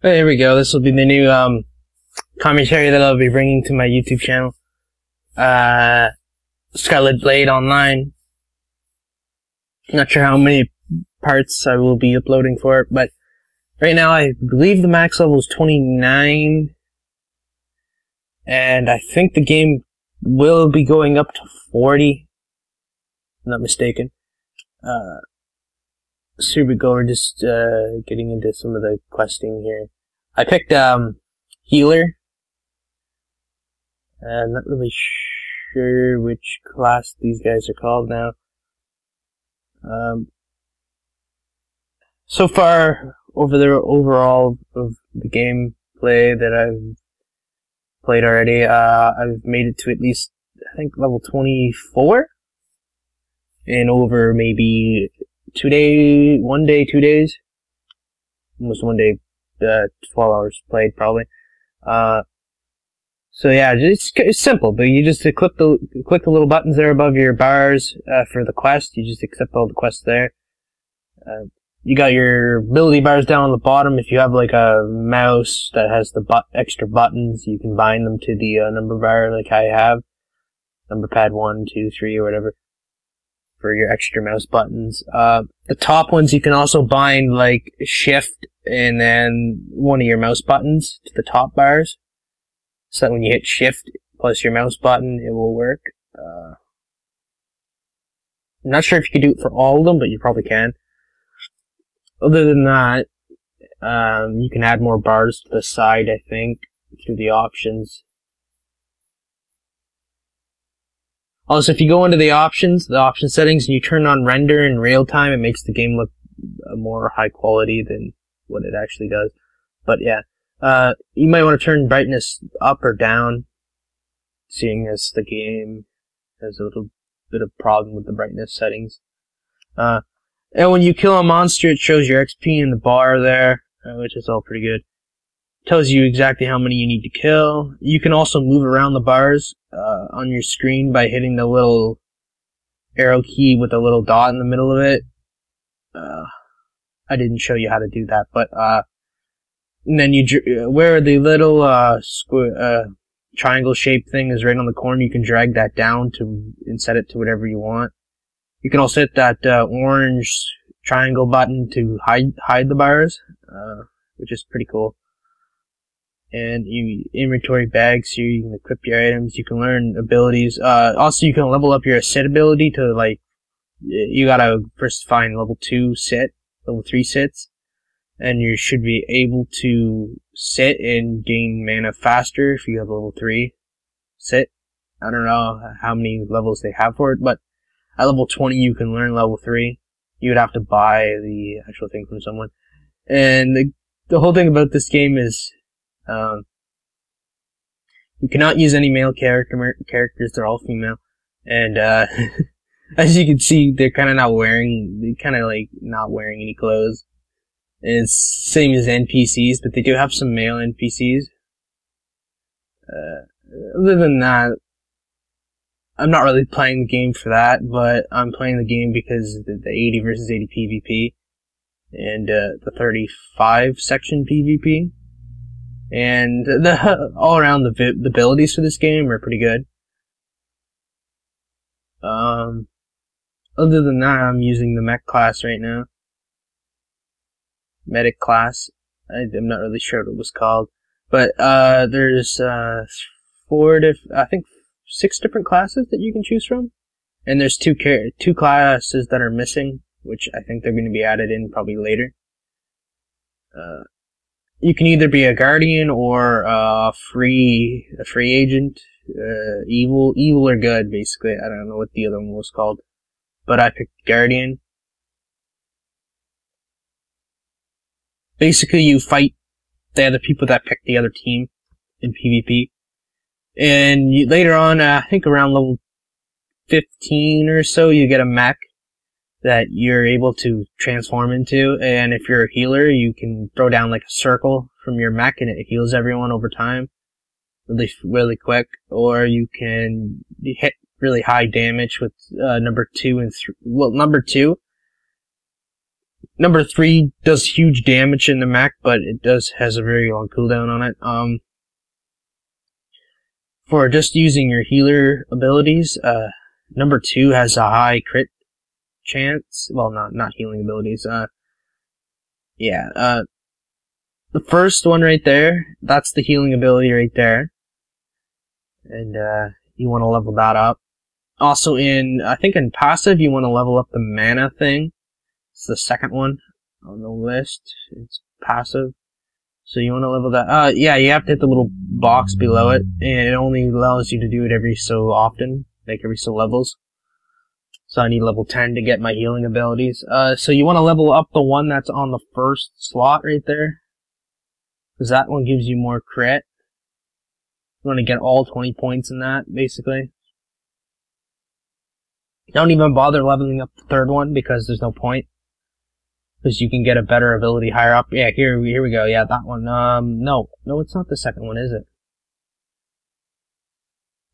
Hey, here we go. This will be the new commentary that I'll be bringing to my YouTube channel. Scarlet Blade Online. Not sure how many parts I will be uploading for it, but right now I believe the max level is 29, and I think the game will be going up to 40. If I'm not mistaken. So here we go. We're just getting into some of the questing here. I picked healer. I'm not really sure which class these guys are called now. So far, over the overall of the gameplay that I've played already, I've made it to at least, I think, level 24 in over maybe 2 days, 1 day, 2 days, almost 1 day, 12 hours played probably. So yeah, it's simple, but you just click the little buttons there above your bars for the quest. You just accept all the quests there. You got your ability bars down on the bottom. If you have like a mouse that has the extra buttons, you can bind them to the number bar like I have. Number pad 1, 2, 3, or whatever for your extra mouse buttons. The top ones you can also bind like shift and then one of your mouse buttons to the top bars. So that when you hit shift plus your mouse button, it will work. I'm not sure if you can do it for all of them, but you probably can. Other than that, you can add more bars to the side, I think, through the options. Also, if you go into the option settings, and you turn on render in real time, it makes the game look more high quality than what it actually does. But yeah, you might want to turn brightness up or down, seeing as the game has a little bit of problem with the brightness settings. And when you kill a monster, it shows your XP in the bar there, which is all pretty good. Tells you exactly how many you need to kill. You can also move around the bars on your screen by hitting the little arrow key with a little dot in the middle of it. I didn't show you how to do that, but and then where the little triangle shaped thing is right on the corner, you can drag that down and set it to whatever you want. You can also hit that orange triangle button to hide the bars, which is pretty cool. And inventory bags here, you can equip your items, you can learn abilities. Also, you can level up your sit ability to, like, you gotta first find level 2 sit, level 3 sits, and you should be able to sit and gain mana faster if you have level 3 sit. I don't know how many levels they have for it, but at level 20 you can learn level 3. You would have to buy the actual thing from someone. And the whole thing about this game is, you cannot use any male characters, they're all female. And, as you can see, they're kinda not wearing any clothes. And it's same as NPCs, but they do have some male NPCs. Other than that, I'm not really playing the game for that, but I'm playing the game because the 80 versus 80 PvP, and, the 35 section PvP. And all around the abilities for this game are pretty good. Other than that, I'm using the mech class right now. Medic class. I'm not really sure what it was called, but there's I think 6 different classes that you can choose from, and there's two classes that are missing, which I think they're going to be added in probably later. You can either be a guardian or a free agent. Evil or good, basically. I don't know what the other one was called, but I picked guardian. Basically, you fight the other people that picked the other team in PvP, and later on, I think around level 15 or so, you get a mech that you're able to transform into, and if you're a healer, you can throw down like a circle from your mech and it heals everyone over time really quick, or you can hit really high damage with number 2 and 3. Well, number 2 Number 3 does huge damage in the mech, but it has a very long cooldown on it. For just using your healer abilities, number 2 has a high crit chance. Well, not healing abilities. The first one right there, that's the healing ability right there. And, you want to level that up. Also I think in passive, you want to level up the mana thing. It's the second one on the list. It's passive. So you want to level that. Yeah, you have to hit the little box below it, and it only allows you to do it every so often, like every so levels. So I need level 10 to get my healing abilities. So you want to level up the one that's on the first slot right there, because that one gives you more crit. You want to get all 20 points in that, basically. Don't even bother leveling up the third one, because there's no point. Because you can get a better ability higher up. Yeah, here we go. Yeah, that one. No, it's not the second one, is it?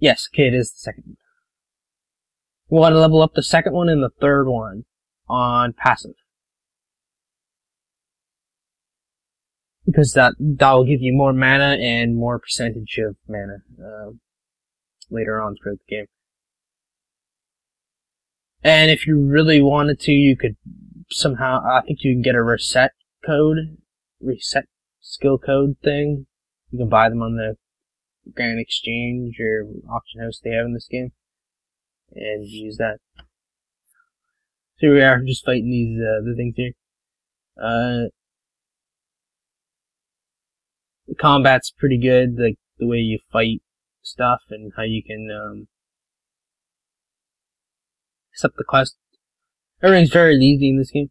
Yes, okay, it is the second one. We want to level up the second one and the third one on passive. Because that will give you more mana and more percentage of mana later on throughout the game. And if you really wanted to, you could somehow, I think you can get a reset skill code thing. You can buy them on the Grand Exchange or auction house they have in this game, and use that. So here we are, just fighting these the things here. The combat's pretty good, like the way you fight stuff and how you can accept the quest. Everything's very easy in this game,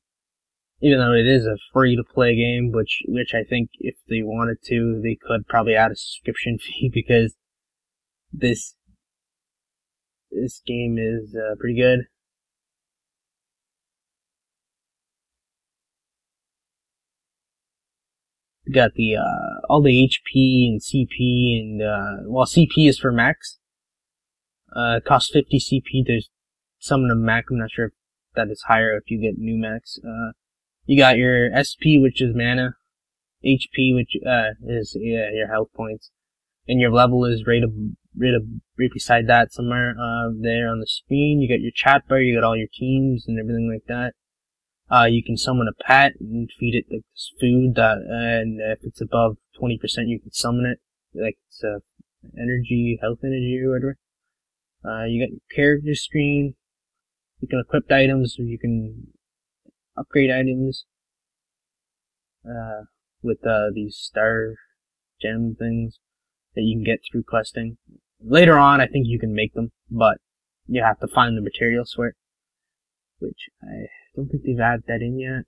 even though it is a free-to-play game, which I think if they wanted to, they could probably add a subscription fee, because this game is pretty good. We got the all the HP and CP, and well, CP is for mechs. It costs 50 CP. There's some of the mech, I'm not sure if that is higher if you get new mechs. You got your SP, which is mana, HP, which is your health points, and your level is right beside that somewhere there on the screen. You got your chat bar, you got all your teams and everything like that. You can summon a pet and feed it like this food, and if it's above 20%, you can summon it, like it's energy, health energy or whatever. You got your character screen. You can equip items, or you can upgrade items with these star gem things that you can get through questing. Later on, I think you can make them, but you have to find the materials for it, which I don't think they've added that in yet.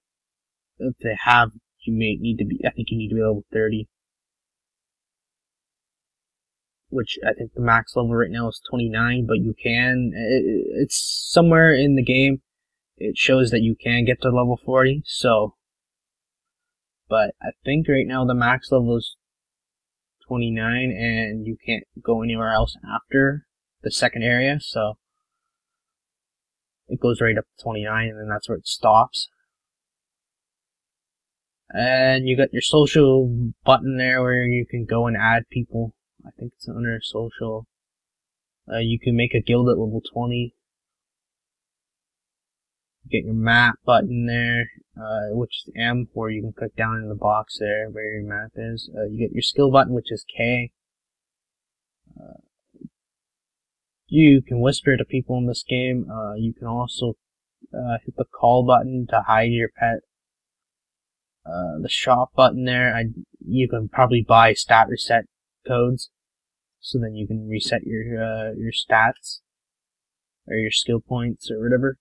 If they have, you may need to be, I think you need to be level 30. Which I think the max level right now is 29, but you can, it's somewhere in the game, it shows that you can get to level 40, so, but I think right now the max level is 29, and you can't go anywhere else after the second area, so it goes right up to 29, and then that's where it stops. And you got your social button there where you can go and add people. I think it's under social. You can make a guild at level 20. You get your map button there, which is M, where you can click down in the box there where your map is. You get your skill button, which is K. You can whisper to people in this game. You can also hit the call button to hide your pet. The shop button there, you can probably buy stat reset codes, so then you can reset your stats or your skill points or whatever.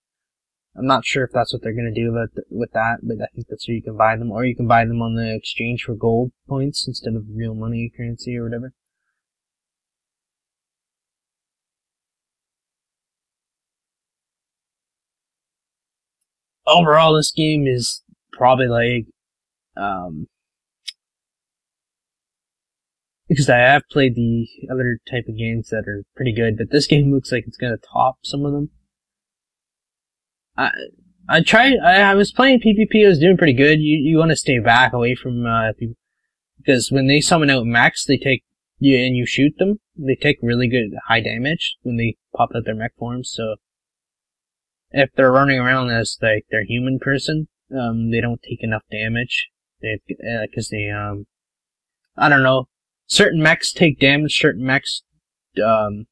I'm not sure if that's what they're gonna do with that, but I think that's where you can buy them, or you can buy them on the exchange for gold points instead of real money currency or whatever. Overall, this game is probably like because I have played the other type of games that are pretty good, but this game looks like it's gonna top some of them. I was playing PvP, I was doing pretty good. You want to stay back away from, people. Because when they summon out mechs, they take, and you shoot them, they take really good high damage when they pop out their mech forms, so if they're running around as, like, their human person, they don't take enough damage. Because they, I don't know, certain mechs take damage, certain mechs, won't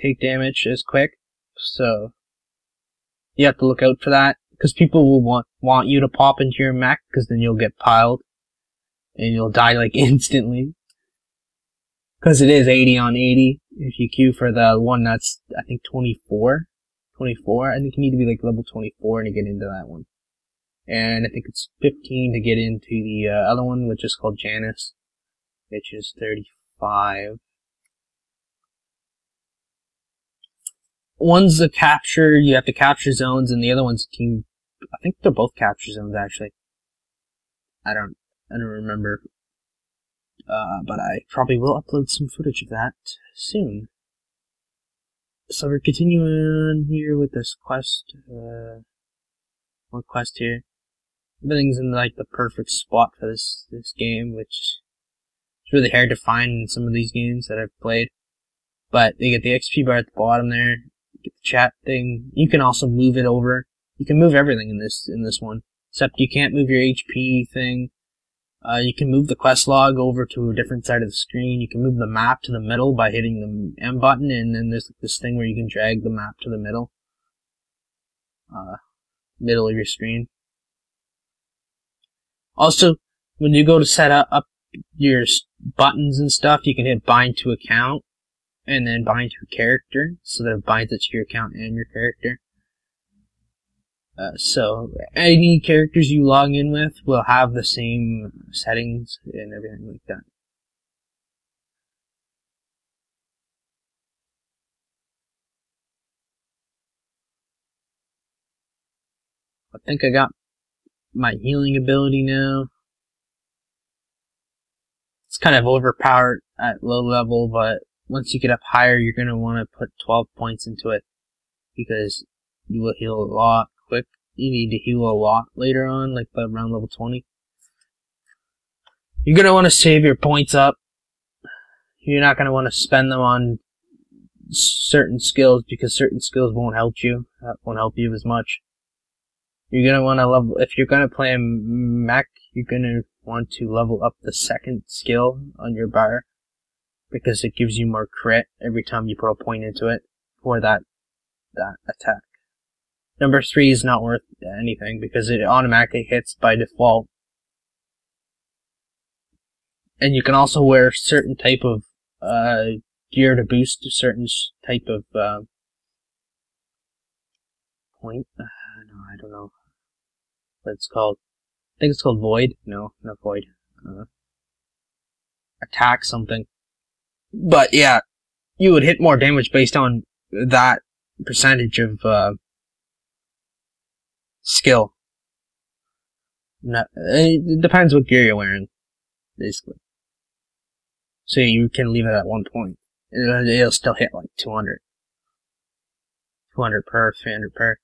take damage as quick, so you have to look out for that, because people will want you to pop into your mech, because then you'll get piled, and you'll die, like, instantly. Because it is 80 on 80, if you queue for the one that's, I think, 24, I think you need to be, like, level 24 to get into that one. And I think it's 15 to get into the other one, which is called Janice, which is 35. One's a capture, you have to capture zones, and the other one's team. I think they're both capture zones, actually. I don't remember. But I probably will upload some footage of that soon. So we're continuing here with this quest. One quest here. Everything's in, like, the perfect spot for this game, which is really hard to find in some of these games that I've played. But you get the XP bar at the bottom there. Get the chat thing. You can also move it over. You can move everything in this one, except you can't move your HP thing. You can move the quest log over to a different side of the screen. You can move the map to the middle by hitting the M button, and then there's this thing where you can drag the map to the middle of your screen. Also, when you go to set up your buttons and stuff, you can hit bind to account, and then bind to a character, so that it binds it to your account and your character. So, any characters you log in with will have the same settings and everything like that. I think I got my healing ability now. It's kind of overpowered at low level, but once you get up higher, you're going to want to put 12 points into it, because you will heal a lot quick. You need to heal a lot later on, like by around level 20. You're going to want to save your points up. You're not going to want to spend them on certain skills, because certain skills won't help you. Won't help you as much. You're going to want to level, if you're going to play a mech, you're going to want to level up the second skill on your bar, because it gives you more crit every time you put a point into it for that attack. Number 3 is not worth anything, because it automatically hits by default. And you can also wear certain type of gear to boost a certain type of point. No, I don't know what it's called. I think it's called Void. No, not Void. Attack something. But yeah, you would hit more damage based on that percentage of skill. It depends what gear you're wearing, basically. So you can leave it at 1 point. It'll still hit like 200. 200 per, 300 per.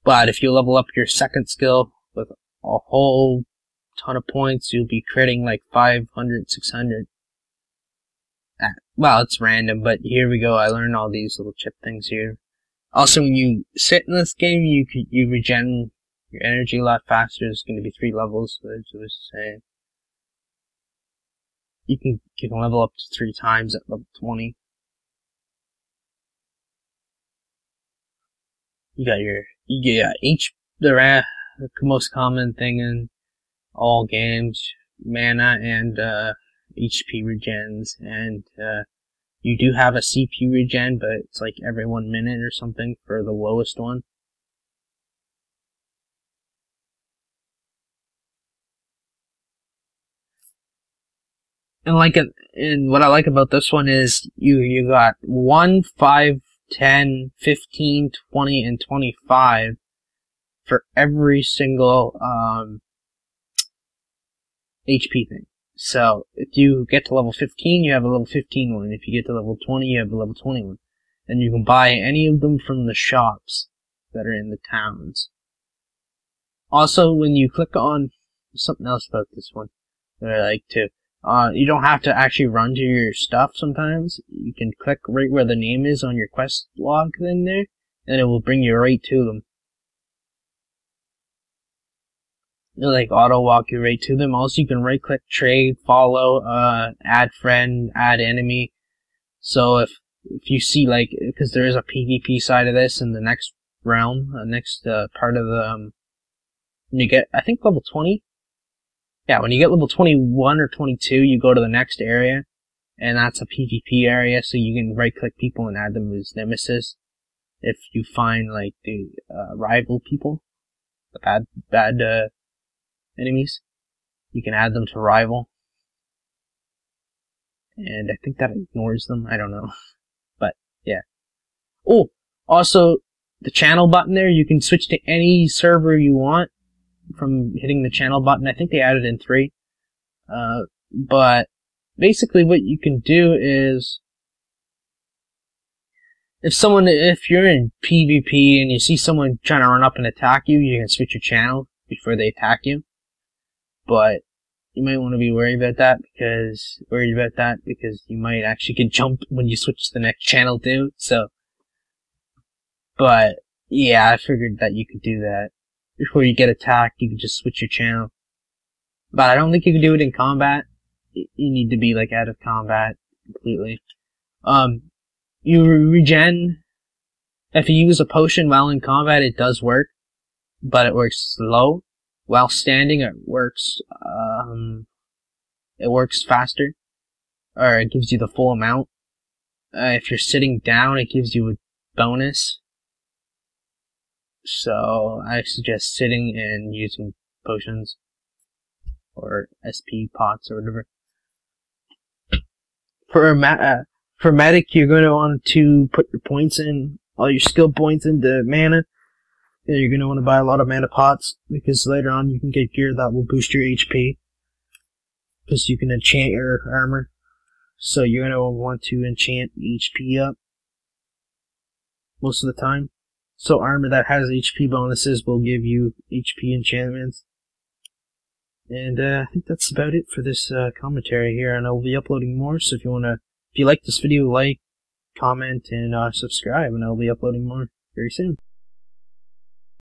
But if you level up your second skill with a whole ton of points, you'll be critting like 500, 600. Well, it's random, but here we go. I learned all these little chip things here. Also, when you sit in this game, you regen your energy a lot faster. It's going to be 3 levels, as I was saying. You can level up to 3 times at level 20. You got the most common thing in all games, mana and HP regens, and you do have a CPU regen, but it's like every 1 minute or something for the lowest one. And what I like about this one is you got 1, 5, 10, 15, 20, and 25 for every single HP thing. So if you get to level 15, you have a level 15 one. If you get to level 20, you have a level 20 one. and you can buy any of them from the shops that are in the towns. Also, when you click on something else about this one that I like too, you don't have to actually run to your stuff sometimes. You can click right where the name is on your quest log thing there, and it will bring you right to them. It'll like auto walk you right to them. Also, you can right click, trade, follow, add friend, add enemy. So if you see, like, because there is a PvP side of this in the next realm, next part of the when you get, I think, level 20. Yeah, when you get level 21 or 22, you go to the next area, and that's a PvP area, so you can right-click people and add them as nemesis. If you find, like, the rival people, the bad enemies, you can add them to rival. And I think that ignores them, I don't know. But, yeah. Oh, also, the channel button there, you can switch to any server you want from hitting the channel button. I think they added in 3. But basically what you can do is, if you're in PvP and you see someone trying to run up and attack you, you can switch your channel before they attack you. But you might want to be worried about that because you might actually get jumped when you switch to the next channel too. So, but yeah, I figured that you could do that. Before you get attacked, you can just switch your channel. But I don't think you can do it in combat. You need to be, like, out of combat completely. You regen. If you use a potion while in combat, it does work. But it works slow. While standing, it works faster. Or it gives you the full amount. If you're sitting down, it gives you a bonus. So I suggest sitting and using potions or SP pots or whatever. For medic, you're going to want to put your points in, all your skill points into mana. And you're going to want to buy a lot of mana pots because later on you can get gear that will boost your HP. Because you can enchant your armor. So you're going to want to enchant HP up most of the time. So armor that has HP bonuses will give you HP enchantments. And I think that's about it for this commentary here, and I'll be uploading more. So if you like this video, like, comment, and subscribe, and I'll be uploading more very soon.